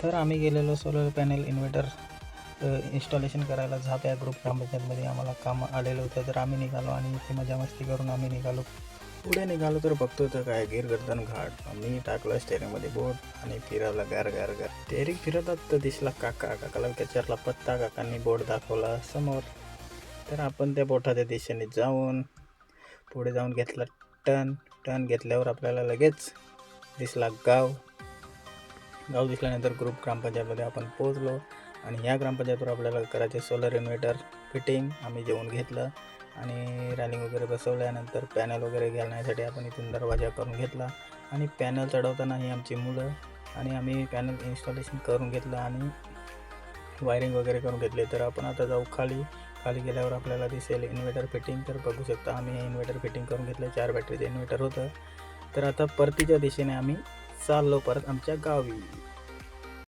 तर आम्ही गेलेलो सोलर पॅनल इन्व्हर्टर इन्स्टॉलेशन करायला झाप या ग्रुप ग्रामपंचायतमध्ये आम्हाला काम आलेलं होतं. तर आम्ही निघालो आणि इथे मजा मस्ती करून आम्ही निघालो. पुढे निघालो तर बघतो तर काय गिरगर्दन घाट. मी टाकलं स्टेअरिंगमध्ये बोट आणि फिरवलं गार गार गार. स्टेअरिंग फिरवतात तर दिसला काकाला विचारला पत्ता. काकांनी बोट दाखवला समोर. तर आपण त्या बोटाच्या दिशेने जाऊन पुढे जाऊन घेतला टर्न घेतल्यावर आपल्याला लगेच दिसला गाव दिसल्यानंतर ग्रुप ग्रामपंचायतमध्ये आपण पोहोचलो आणि ह्या ग्रामपंचायतवर आपल्याला करायचे सोलर इन्व्हर्टर फिटिंग. आम्ही जेवून घेतलं आणि रॅलिंग वगैरे बसवल्यानंतर पॅनल वगैरे घालण्यासाठी आपण इथून दरवाजा करून घेतला आणि पॅनल चढवताना ही आमची मुलं आणि आम्ही पॅनल इन्स्टॉलेशन करून घेतलं आणि वायरिंग वगैरे करून घेतले. तर आपण आता जाऊ खाली गेल्यावर आपल्याला दिसेल इन्व्हर्टर फिटिंग. तर बघू शकता आम्ही हे इन्व्हर्टर फिटिंग करून घेतलं. 4 बॅटरीचं इन्व्हर्टर होतं. तर आता परतीच्या दिशेने आम्ही चाललो परत आमच्या गावी.